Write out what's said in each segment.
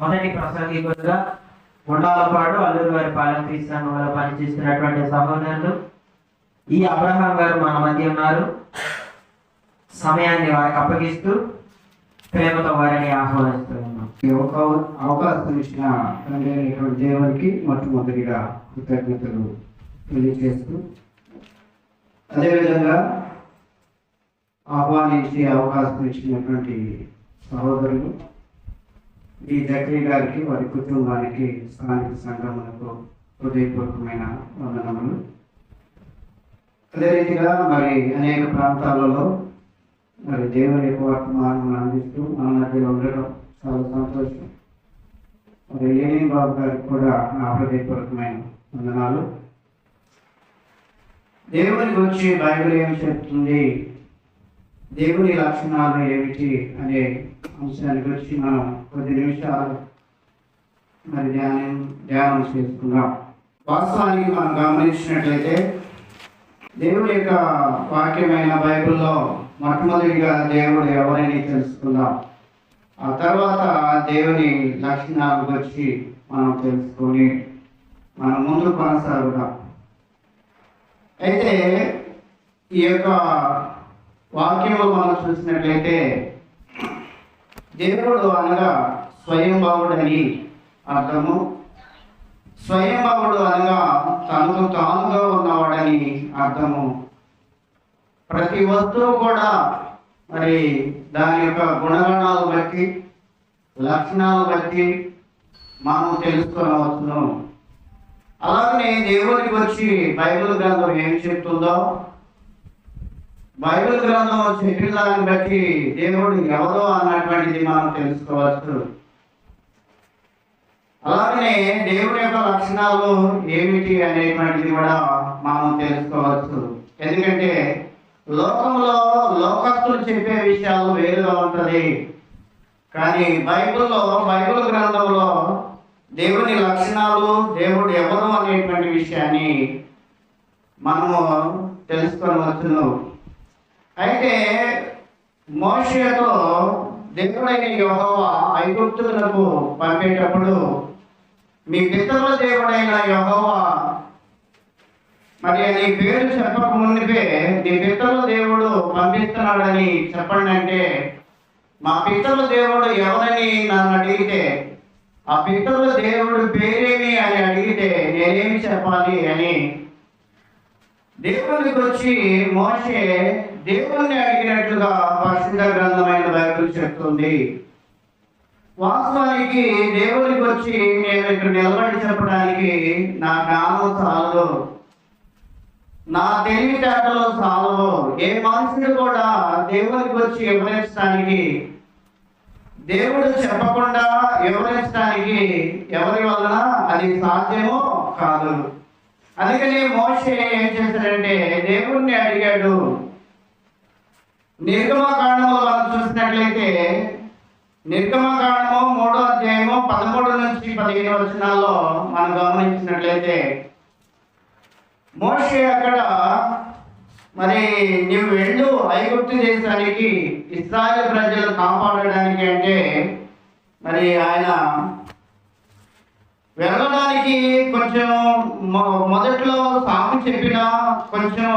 మొదటి ప్రసంగికులుగా గుండాలపాడు అల్లూరు వారి పాలెం క్రీస్తులో పనిచేస్తున్నటువంటి సహోదరులు ఈ అబ్రహాం గారు మన మధ్య ఉన్నారు. సమయాన్ని వారికి అప్పగిస్తూ ప్రేమతో వారిని ఆహ్వానిస్తూ ఉన్నాం. ఈ అవకాశం ఇచ్చిన తండ్రి అయినటువంటి దేవునికి మొట్టమొదటిగా కృతజ్ఞతలు తెలియజేస్తూ, అదేవిధంగా ఆహ్వానించి అవకాశం ఇచ్చినటువంటి సహోదరులు ఈ జక్రీ గారికి, వారి కుటుంబానికి, స్థానిక సంఘములకు హృదయపూర్వకమైన వందనములు. అదే రీతిగా మరి అనేక ప్రాంతాలలో మరి దేవుని యొక్క వర్తమానం అందిస్తూ మన మధ్యలో ఉండడం చాలా సంతోషం. మరి ఏనేం బాబు గారికి కూడా నా హృదయపూర్వకమైన వందనాలు. దేవుని గురించి బైబిల్ ఏమి చెప్తుంది, దేవుని లక్షణాలు ఏమిటి అనే అంశాన్ని గురించి మనం కొద్ది నిమిషాలు మరి ధ్యానం చేసుకుందాం. వాస్తవానికి మనం గమనించినట్లయితే దేవుని యొక్క వాక్యమైన బైబిల్లో మొట్టమొదటిగా దేవుడు ఎవరని తెలుసుకుందాం. ఆ తర్వాత దేవుని లక్షణాల గురించి మనం తెలుసుకొని మనం ముందు కొనసాగుదాం. అయితే ఈ యొక్క వాక్యంలో మనం చూసినట్లయితే దేవుడు అనగా స్వయంభావుడని అర్థము. స్వయంభావుడు అనగా తనకు తానుగా ఉన్నవాడని అర్థము. ప్రతి వస్తువు కూడా మరి దాని యొక్క గుణగణాలు బట్టి, లక్షణాలు బట్టి మనం తెలుసుకోవచ్చును. అలాగనే దేవుడికి వచ్చి బైబిల్ గ్రంథం ఏం చెప్తుందో, బైబిల్ గ్రంథం చెప్పిన దాన్ని బట్టి దేవుడు ఎవరో అన్నటువంటిది మనం తెలుసుకోవచ్చు. అలాగనే దేవుడి యొక్క లక్షణాలు ఏమిటి అనేటువంటిది కూడా మనం తెలుసుకోవచ్చు. ఎందుకంటే లోకంలో లోకస్తులు చెప్పే విషయాలు వేరుగా ఉంటుంది, కానీ బైబిల్ గ్రంథంలో దేవుని లక్షణాలు, దేవుడు ఎవరు అనేటువంటి విషయాన్ని మనము తెలుసుకోవచ్చును. అయితే మోషేతో దేవుడైన యెహోవా ఐగుప్తులకు పంపేటప్పుడు మీ పితరుల దేవుడైన యెహోవా మరి నీ పేరు చెప్పక మునిపే నీ పితరుల దేవుడు పంపిస్తున్నాడని చెప్పండి అంటే, మా పితరుల దేవుడు ఎవరని నన్ను అడిగితే, ఆ పితరుల దేవుడు పేరేమి అని అడిగితే నేనేమి చెప్పాలి అని దేవునికి వచ్చి మోషే దేవుణ్ణి అడిగినట్లుగా పరిశుద్ధ గ్రంథమైన బైబిల్ చెప్తుంది. వాస్తవానికి దేవునికి వచ్చి నేను ఇక్కడ నిలబడి చెప్పడానికి నా జ్ఞానం చాలదు, నా తెలివితేటలు చాలవు. ఏ మనుషుడు కూడా దేవునికి వచ్చి వివరించడానికి, దేవుడు చెప్పకుండా వివరించడానికి ఎవరి వలన అది సాధ్యమో కాదు. అందుకని మోషే ఏం చేశాడంటే దేవుణ్ణి అడిగాడు. నిర్గమకాండము మనం చూసినట్లయితే నిర్గమకాండము 3వ అధ్యాయము 13 నుంచి 15 వచనాల్లో మనం గమనించినట్లయితే మోషే అక్కడ మరి నీవు వెళ్ళు ఐగుప్తు దేశానికి ఇశ్రాయేలు ప్రజలు కాపాడడానికి అంటే మరి ఆయన వెళ్ళడానికి కొంచెం మొదట్లో సాకు చెప్పినా, కొంచెం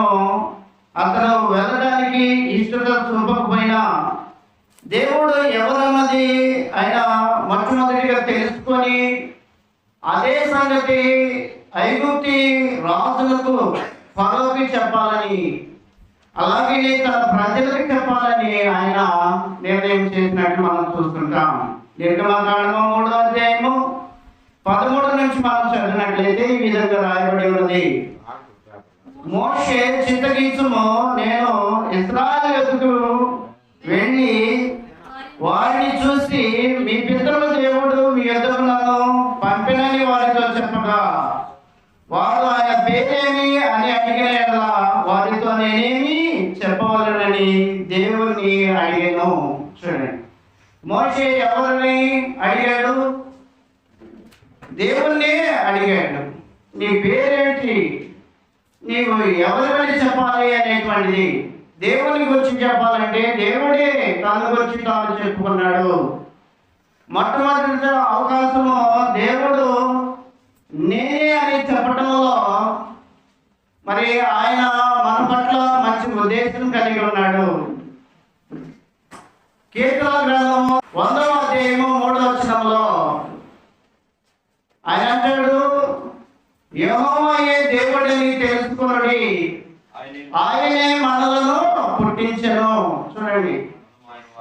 అతను వెళ్ళడానికి ఇష్టత చూపకపోయినా దేవుడు ఎవరన్నది ఆయన మొట్టమొదటిగా తెలుసుకొని అదే సంగతి ఐగుప్తి రాజులకు ఫరోకి చెప్పాలని, అలాగే తన ప్రజలకు చెప్పాలని ఆయన నిర్ణయం చేసినట్టు మనం చూస్తుంటాం. నిర్గమకాండము 3వ అధ్యాయము 13 నుంచి మనం చదివినట్లయితే ఈ విధంగా రాయబడి ఉన్నది. మోషే చింతగించుము, నేను ఇశ్రాయేలుకు వెళ్ళి వారిని చూసి మీ పితరుల దేవుడు మీ యొద్దకు నన్ను పంపినని వారితో చెప్పగా, వారు ఆయన పేరేమి అని అడిగిన యెడల వారితో నేనేమి చెప్పవలనని దేవుణ్ణి అడిగాను. చూడండి, మోషే ఎవరిని అడిగాడు? దేవుణ్ణి అడిగాడు. నీ పేరేంటి, నీవు ఎవరిని చెప్పాలి అనేటువంటిది దేవుని గురించి చెప్పాలంటే దేవుడే తన గురించి తాను చెప్పుకున్నాడు. మొట్టమొదటి అవకాశము దేవుడు నేనే అని చెప్పడంలో మరి ఆయన మన పట్ల మంచి ఉద్దేశం కలిగి ఉన్నాడు. కీర్తన గ్రంథము 100వ అధ్యాయము 3వ వచనంలో ఆయన అంటాడు, యెహోవాయే దేవుడని తెలుసుకొనుడి, ఆయనే మనలను పుట్టించెను. చూడండి,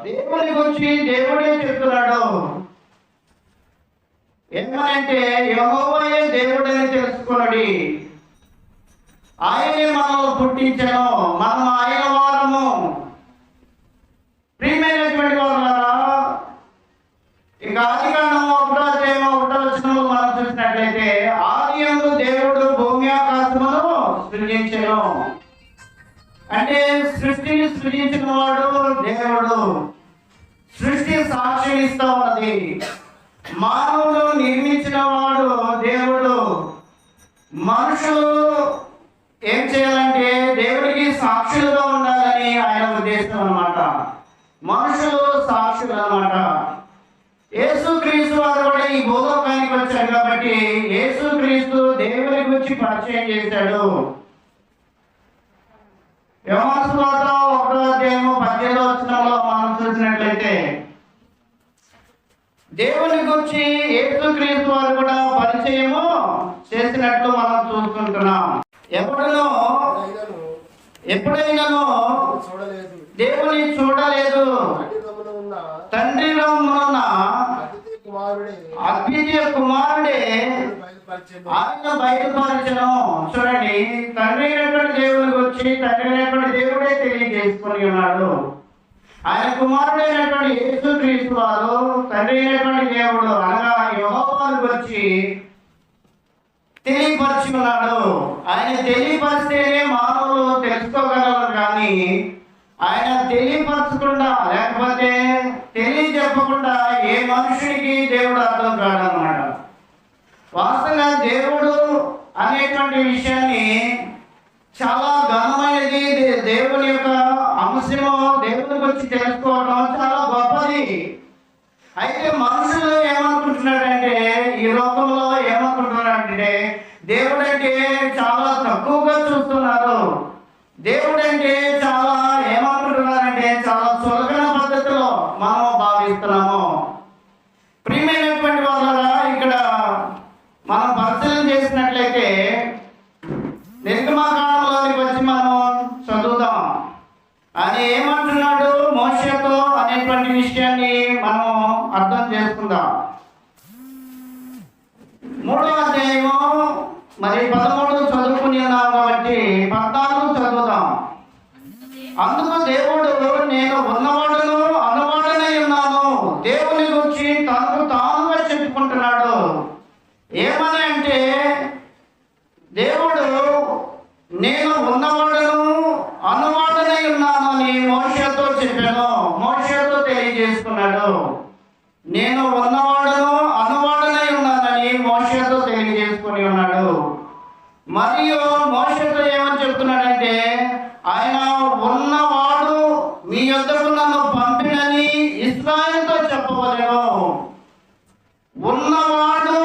దేవుని గురించి దేవుడే చెప్తున్నాడు. ఏమనంటే యెహోవాయే దేవుడని తెలుసుకొనుడి, ఆయనే మనల్ని పుట్టించెను, మనం ఆయన వారము. ప్రియమైనటువంటి వారులారా, ఇక ఆదికాండము 1వ అధ్యాయం 1వ వచనంలో మనం చూసినట్లయితే, ఆదియందు దేవుడు భూమి ఆకాశమును సృజించెను. అంటే సృష్టిని సృజించిన వాడు దేవుడు. సృష్టి సాక్ష్యం ఇస్తా ఉన్నది. మానవుడు నిర్మించిన వాడు దేవుడు. మనుషులు ఏం చేయాలంటే దేవుడికి సాక్షులుగా ఉండాలని ఆయన ఉద్దేశం అన్నమాట. మనుషులు సాక్షులు అన్నమాట. యేసుక్రీస్తు వారు కూడా ఈ భూలోకానికి వచ్చాడు కాబట్టి యేసుక్రీస్తు దేవుని గురించి పరిచయం చేశాడు. యోహాను సువార్త 1వ అధ్యాయము 18వ వచనంలో మనం చూసినట్లయితే దేవుని గురించి యేసుక్రీస్తు వారు కూడా పరిచయము చేసినట్లు మనం చూస్తుంటున్నాం. ఎప్పుడైనాను దేవుని చూడలేదు, తండ్రిలో ఉన్న అద్వితీయ కుమారుడే ఆయన బయలుపరచను. చూడండి, తండ్రి అయినటువంటి దేవుని గురించి తండ్రి అయినటువంటి దేవుడే తెలియజేసుకుని ఉన్నాడు. ఆయన కుమారుడైనటువంటి యేసుక్రీస్తు వారు తండ్రి అయినటువంటి దేవుడు అనగా యెహోవాను గురించి తెలియపరిచి ఉన్నాడు. ఆయన తెలియపరిస్తేనే మానవులు తెలుసుకోగలరు, కానీ ఆయన తెలియపరచకుండా లేకపోతే తెలియజెప్పకుండా ఏ మనుషునికి దేవుడు అర్థం కాడన్నమాట. వాస్తవంగా దేవుడు అనేటువంటి విషయాన్ని చాలా ఘనమైనది. దేవుని యొక్క అంశము దేవుని గురించి తెలుసుకోవడం చాలా గొప్పది. అయితే మనుషులు ఏమనుకుంటున్నారంటే, ఈ లోకంలో ఏమనుకుంటున్నారంటే దేవుడు అంటే చాలా తక్కువగా చూస్తున్నారు. దేవుడు అంటే చాలా ఏమనుకుంటున్నారంటే చాలా సులభన పద్ధతిలో మనం భావిస్తున్నాము. ప్రియమైనటువంటి వాళ్ళ ఇక్కడ మనం పరిశీలన చేసినట్లయితే నిర్గమకాండంలోనికి వచ్చి మనం చదువుదాం. ఆయన ఏమంటున్నాడు మోషేతో అనేటువంటి విషయాన్ని మనం అర్థం చేసుకుందాం. 3వ అధ్యాయము మరి 13 చదువుకుని ఉన్నాం కాబట్టి 14 చదువుదాం. అందుకు దేవుడు, నేను ఉన్నవాడును అనువాడనై ఉన్నాను. దేవుని గురించి తనకు తానుగా చెప్పుకుంటున్నాడు. ఏమని అంటే దేవుడు నేను ఉన్నవాడును అనువాడనై ఉన్నాను అని మోషేతో చెప్పాను. మోషేతో తెలియజేసుకున్నాడు. నేను ఉన్నవాడును అనువాడనై ఉన్నానని మోషేతో తెలియజేసుకుని ఉన్నాడు. మరియు మోషేతో ఏమని చెప్తున్నాడంటే, ఆయన ఉన్నవాడు మీ యొద్దకు నన్ను పంపినని ఇశ్రాయేలుతో చెప్పవలెను. ఉన్నవాడు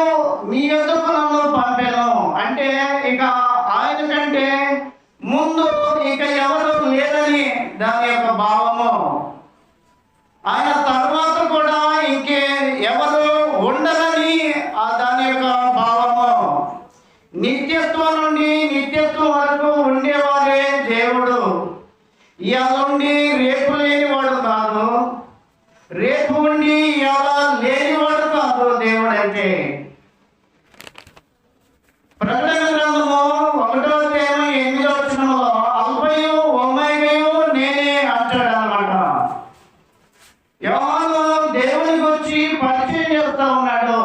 మీ యొద్దకు నన్ను పంపెను అంటే ఇక ఆయన కంటే ముందు ఇక ఎవరు లేదని దాని యొక్క భావము. ఆయన తర్వాత కూడా ఇంకే ఎవరు ఉండదని దాని యొక్క భావము. నిత్యత్వం నుండి నిత్యత్వం వరకు ఉండేవాడే దేవుడు. ఇవాళ ఉండి రేపు లేనివాడు కాదు, రేపు ఉండి ఇవాళ లేనివాడు కాదు దేవుడు అంటే. ప్రకటన గ్రంథము 1వ అధ్యాయం 8వ వచనంలో అల్ఫయు ఒమేగయు నేనే అంటాడు అన్నమాట. యోహాను దేవుని గురించి పరిచయం చేస్తా ఉన్నాడు.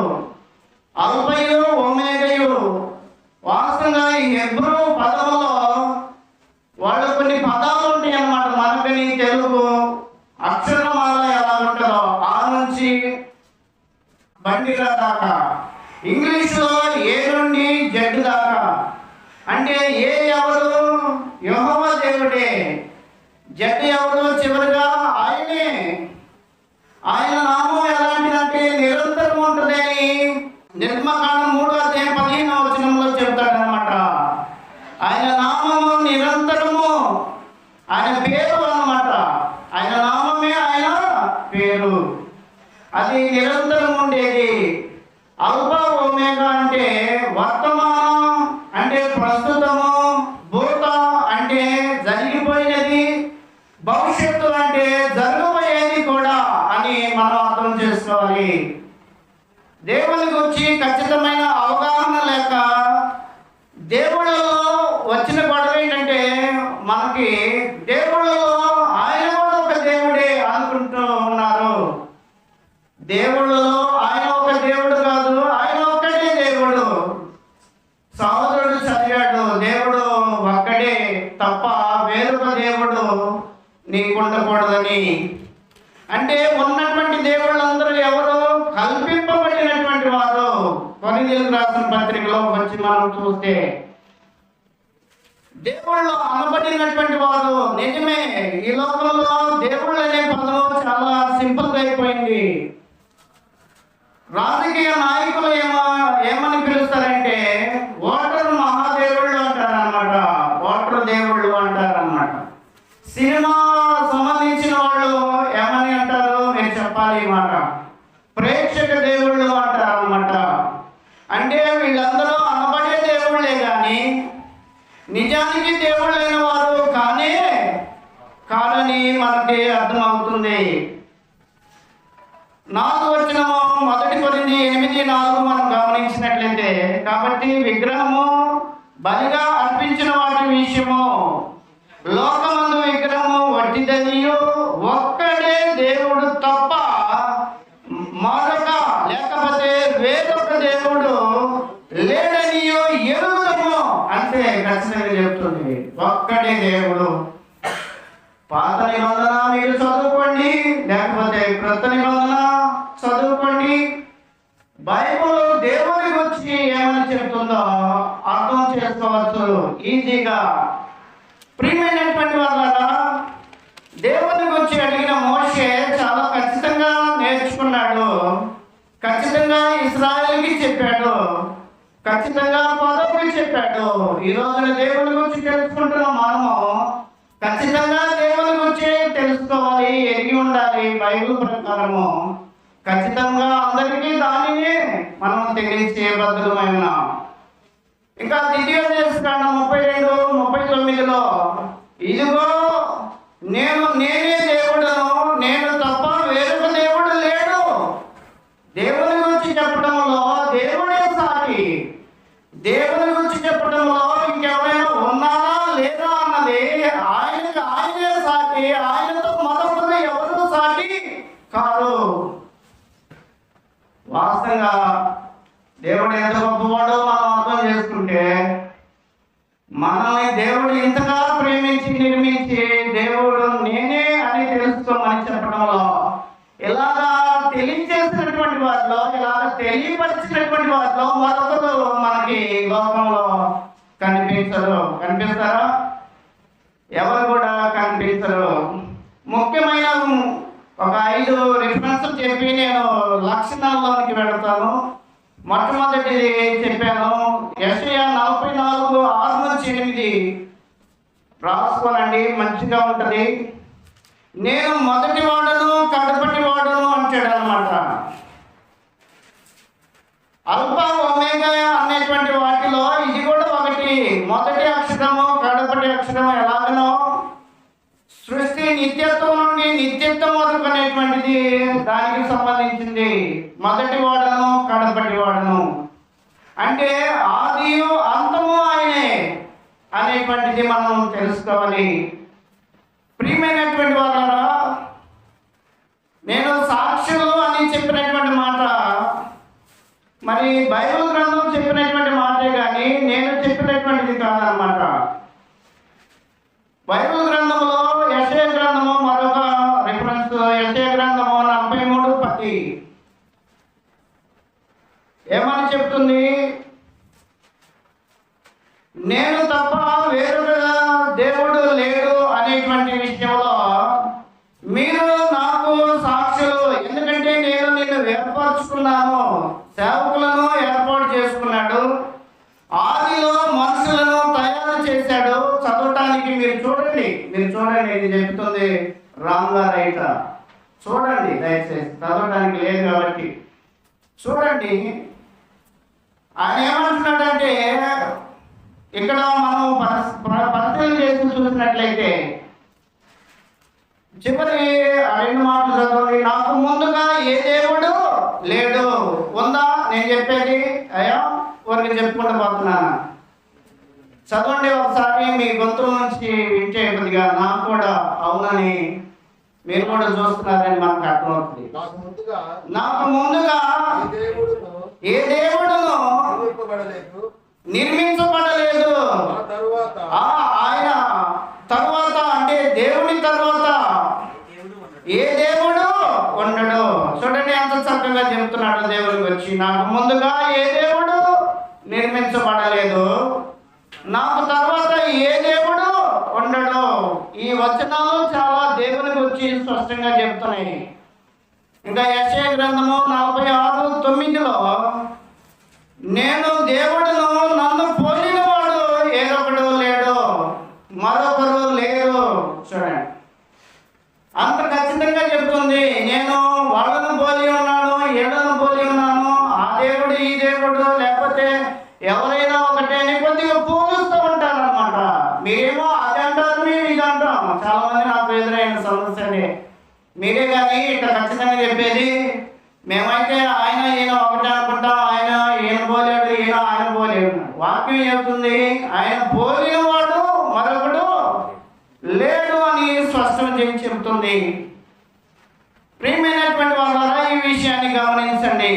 అల్ఫయు ఒమేగయు వాస్తవంగా ఈ హెబ్రూ పదములో వాళ్ళు కొన్ని పదాలు ఉంటాయి అన్నమాట. మనకని తెలుగు అక్షరమాల ఎలా ఉంటుందో ఆ నుంచి బండిరా దాకా, ఇంగ్లీష్లో ఏ నుండి జడ్ దాకా. అంటే ఏ ఎవరు? యెహోవా దేవుడే. జడ్ ఎవరు? చివరిగా ఆయనే. ఆయన నామం ఎలాంటిదంటే అంటే నిరంతరం ఉంటుందని నిర్గమకాండం 3:15 చెప్తాడనమాట. ఆయన నామము నిరంతరము, ఆయన పేరు అన్నమాట. ఆయన నామమే ఆయన పేరు, అది నిరంతరం ఉండేది. అల్ఫా ఒమేగా అంటే వర్తమానం, అంటే ప్రస్తుతము, భూత అంటే జరిగిపోయినది, భవిష్యత్తు అంటే జరగబోయేది కూడా అని మనం అర్థం చేసుకోవాలి. దేవుని గురించి ఖచ్చితమైన అవగాహన లేక దేవుళ్ళలో వచ్చిన గొడవ ఏంటంటే, మనకి దేవుళ్ళలో ఆయన కూడా ఒక దేవుడే అనుకుంటూ ఉన్నారు. దేవుళ్ళలో ఆయన ఒక దేవుడు కాదు, ఆయన ఒక్కడే దేవుడు. సహోదరుడు చదివాడు, దేవుడు ఒక్కడే తప్ప వేరొక దేవుడు నీకు ఉండకూడదని. అంటే ఉన్నటువంటి దేవుళ్ళందరూ ఎవరు? కల్పింపబడినటువంటి వారు. కొరింథీయులకు రాసిన పత్రికలో వచ్చి మనం చూస్తే దేవుళ్ళు అనబడినటువంటి వారు నిజమే. ఈ లోకంలో దేవుళ్ళు అనే పదం చాలా సింపుల్ అయిపోయింది. రాజకీయ నాయకులు ఏమని పిలుస్తారంటే ఓటరు మహాదేవుళ్ళు అంటారన్నమాట, ఓటరు దేవుళ్ళు అంటారన్నమాట. సినిమా సంబంధించిన వాళ్ళు ఏమని అంటారు? మీరు చెప్పాలి ఈ మాట. ప్రేక్షక దేవుళ్ళు అంటారన్నమాట. అంటే వీళ్ళందరూ అనబడే దేవుళ్ళే కానీ నిజానికి దేవుళ్ళైన వారు కాదని మనకి అర్థమవుతుంది. 4వ వచనము 1 కొరింథీ 8:4 మనం గమనించినట్లయితే, కాబట్టి విగ్రహము బలిగా అర్పించిన వాటి విషయము లోకమందు విగ్రహము వట్టిదనియు, ఒక్కడే దేవుడు తప్ప మరొక లేకపోతే వేరొక దేవుడు లేడనియో ఎరుగుదము అంటే ఖచ్చితంగా చెప్తుంది. ఒక్కడే దేవుడు. పాత నిబంధన మీరు చదువుకోండి, లేకపోతే క్రొత్త నిబంధన చదువుకోండి. బైబిల్ దేవుని గురించి ఏమని చెప్తుందో అర్థం చేసుకోవచ్చు ఈజీగా. ప్రియమైనటువంటి వాళ్ళ దేవుని గురించి అడిగిన మోషే చాలా ఖచ్చితంగా నేర్చుకున్నాడు, ఖచ్చితంగా ఇశ్రాయేలుకి చెప్పాడు, ఖచ్చితంగా పదవికి చెప్పాడు. ఈ రోజున దేవుని గురించి తెలుసుకుంటున్న మనము ఖచ్చితంగా దేవుని గురించి తెలుసుకోవాలి, ఎరిగి ఉండాలి. బైబిల్ ప్రకారము ఖచ్చితంగా అందరికీ దానిని మనం తెలియచేయబద్ధమైన. ఇంకా ద్వితీయోపదేశకాండం 32:39 ఇదిగో నేనే దేవుడను, నేను తప్ప వేరొక దేవుడు లేడు. దేవుని గురించి చెప్పడంలో దేవుడే సాటి. దేవుని గురించి చెప్పడంలో ఇంకెవరైనా ఉన్నారా లేదా అన్నది ఆయనే సాటి. ఆయనతో మరొకరు ఎవరు సాటి కాదు. వాస్తవంగా దేవుడు ఎంత గొప్పవాడో మనం అర్థం చేసుకుంటే, మనల్ని దేవుడు ఇంతగా ప్రేమించి నిర్మించి దేవుడు నేనే అని తెలుసుకోమని చెప్పడంలో, ఇలాగా తెలియచేసినటువంటి వాటిలో, ఇలాగ తెలియపరిచినటువంటి వాటిలో మరొకరు మనకి లోకంలో కనిపిస్తారా? ఎవరు కూడా కనిపించరు. ముఖ్యమైన ఒక 5 రిఫరెన్స్లు చెప్పి నేను లక్షణాల్లోనికి వెళతాను. మొట్టమొదటిది చెప్పాను, యెషయా 44:6-8 రాసుకోనండి, మంచిగా ఉంటుంది. నేను మొదటి వాడను కడపటి వాడను అంటాడు అనమాట. అల్ఫా ఒమేగా అనేటువంటి వాటిలో ఇది కూడా ఒకటి. మొదటి అక్షరము కడపటి అక్షరము ఎలాగనో సృష్టి నిత్యత్వం నుండి నిత్యత్వం వరకు అనేటువంటిది దానికి సంబంధించింది. మొదటి వాడను కడపటి వాడను అంటే ఆదియు అంతము ఆయనే అనేటువంటిది మనం తెలుసుకోవాలి. ప్రియమైనటువంటి వాళ్ళారా, నేను సాక్షులు అని చెప్పినటువంటి మాట మరి బైబిల్ గ్రంథం చెప్పినటువంటి మాటే కానీ నేను చెప్పినటువంటిది కాదనమాట. బైబిల్ గ్రంథంలో యెషయా గ్రంథము మరొక రిఫరెన్స్. యెషయా గ్రంథము 43:10 ఏమని చెప్తుంది? నేను తప్ప వేరొక దేవుడు లేడు అనేటువంటి విషయంలో మీరు నాకు సాక్షులు. ఎందుకంటే నేను నిన్ను చేసుకున్నాను, సేవకులను ఏర్పాటు చేసుకున్నాడు, ఆదిలో మనుషులను తయారు చేశాడు. చదవటానికి మీరు చూడండి ఇది చెప్తుంది రాంగా రైట. చూడండి దయచేసి, చదవడానికి లేదు కాబట్టి చూడండి. ఆయన ఏమంటున్నాడంటే, ఇక్కడ మనం పరిశీలన చేసి చూసినట్లయితే చివరి 2 మాటలు చదవండి. నాకు ముందుగా ఏ దేవుడు లేడు. ఉందా? నేను చెప్పేది అయ్యా ఊరికి చెప్పుకుంటూ పోతున్నాను. చదవండి ఒకసారి, మీ గొంతుల నుంచి వింటే కొద్దిగా నాకు కూడా అవునని మీరు కూడా చూస్తున్నారని మనకు అర్థమవుతుంది. నాకు ముందుగా ఏ దేవుడును నిర్మించబడలేదు. ఆయన తరువాత అంటే దేవుని తరువాత ఏ దేవుడు ఉండడు. చూడండి ఎంత చక్కగా చెప్తున్నాడు దేవుడికి వచ్చి. నాకు ముందుగా ఏ దేవుడు నిర్మించబడలేదు, నాకు తర్వాత ఏ దేవుడు ఉండడు. ఈ వచనాలు చాలా దేవునికి వచ్చి స్పష్టంగా చెప్తున్నాయి. ఇంకా యెషయా గ్రంథము 46:9లో నేను దేవుడును, నన్ను పోలినవాడు ఏదొకడు లేడు, మరొకరు లేరు. చూడండి అంత ఖచ్చితంగా చెప్తుంది. నేను వాళ్ళను పోలి ఉన్నాను, ఏళ్ళను పోలి ఉన్నాను, ఆ దేవుడు ఈ దేవుడు లేకపోతే ఎవరైనా ఒకటే అని కొద్దిగా పోలుస్తూ ఉంటారనమాట. మీరేమో అది అంటారు, మేము ఇది అంటాం. చాలా మంది నాకు ఎదురైన సమస్యనే. మీరే కానీ ఇట్లా ఖచ్చితంగా చెప్పేది, మేమైతే ఆయన ఈయన ఒకటే అనుకుంటాం, ఈయన పోలేడు, ఆయన పోలేడు. వాక్యం చెప్తుంది ఆయన పోలిన వాడు మరొకడు లేడు అని స్పష్టం చేసి చెబుతుంది. ప్రియమైనటువంటి వాళ్ళారా, ఈ విషయాన్ని గమనించండి.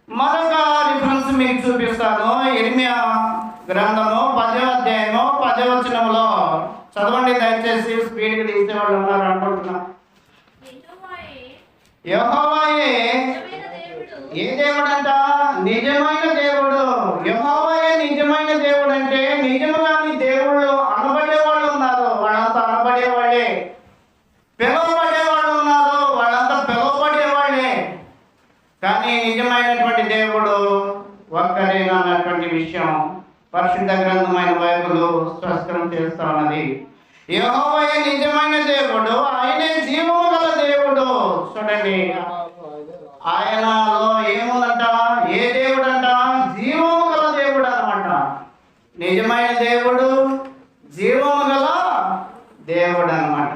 మరొక రిఫరెన్స్ మీకు చూపిస్తాను. ఇర్మియా గ్రంథము 10వ అధ్యాయము 10వ వచనంలో చదవండి దయచేసి. స్పీడ్గా తీసేవాళ్ళు ఉన్నారు అనుకుంటున్నా. యెహోవాయే ఏ దేవుడు అంట? నిజమైన దేవుడు. యెహోవాయే నిజమైన దేవుడు అంటే నిజముగా దేవుళ్ళు అనబడే వాళ్ళు ఉన్నారు, వాళ్ళంతా అనబడేవాళ్ళే. పిలువబడే వాళ్ళు ఉన్నారు, వాళ్ళంతా పిలువబడేవాళ్ళే. కానీ నిజమైనటువంటి దేవుడు ఒక్కరేనా అన్నటువంటి విషయం పరిశుద్ధ గ్రంథమైన బైబిల్ స్పష్టం చేస్తా ఉన్నది. యెహోవాయే నిజమైన దేవుడు, ఆయనే జీవము గల దేవుడు. చూడండి ఆయనలో ఏముందంట? ఏ దేవుడు అంట? జీవము గల దేవుడు అన్నమాట. నిజమైన దేవుడు, జీవము గల దేవుడు అన్నమాట.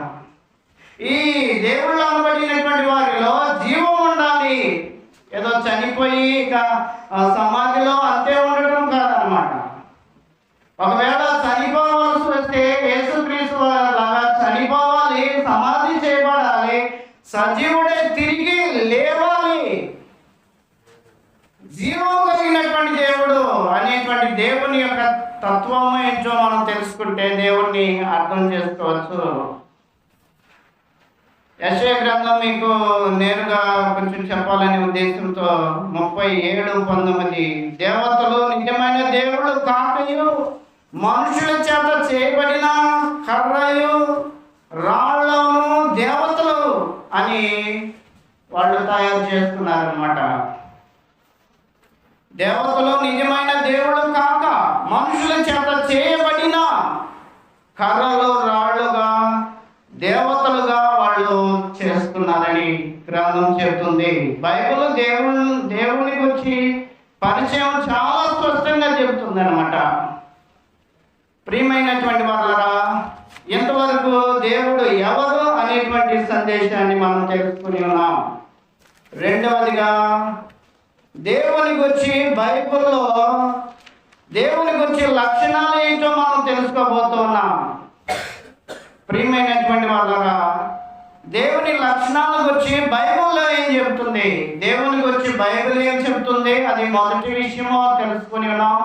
ఈ దేవుళ్ళు అనబడినటువంటి వారిలో జీవం ఉండాలి. ఏదో చనిపోయి ఇక సమాధిలో అంతే ఉండటం కాదనమాట. ఒకవేళ చనిపోవలసి వస్తే యేసుక్రీస్తు లాగా చనిపోవాలి, సమాధి చేయబడాలి, సజీవుడే తిరిగి లేవాలి. జీవం కలిగినటువంటి దేవుడు అనేటువంటి దేవుని యొక్క తత్వం ఏంటో మనం తెలుసుకుంటే దేవుణ్ణి అర్థం చేసుకోవచ్చు. యెషయా గ్రంథం మీకు నేరుగా కొంచెం చెప్పాలనే ఉద్దేశంతో 37:19 దేవతలు నిజమైన దేవుడు కాకయు మనుషుల చేత చేయబడిన కర్రయు రాళ్లను దేవతలు అని వాళ్ళు తయారు చేసుకున్నారనమాట. దేవతలు నిజమైన దేవుడు కాక మనుషుల చేత చేయబడిన కర్రలు రాళ్లుగా దేవతలుగా వాళ్ళు చేసుకున్నారని గ్రంథం చెబుతుంది. బైబిల్ దేవుని గురించి పరిచయం చాలా స్పష్టంగా చెబుతుంది అనమాట. ప్రియమైనటువంటి వాళ్ళరా, ఇంతవరకు దేవుడు ఎవరు అనేటువంటి సందేశాన్ని మనం తెలుసుకుని ఉన్నాం. రెండవదిగా దేవుని గురించి బైబిల్లో దేవుని గురించి లక్షణాలు ఏంటో మనం తెలుసుకోబోతున్నాం. ప్రియమైనటువంటి వాళ్ళరా, దేవుని లక్షణాల గురించి బైబిల్లో ఏం చెప్తుంది, దేవుని గురించి బైబిల్ ఏం చెప్తుంది, అది మొదటి విషయమో తెలుసుకుని ఉన్నాం.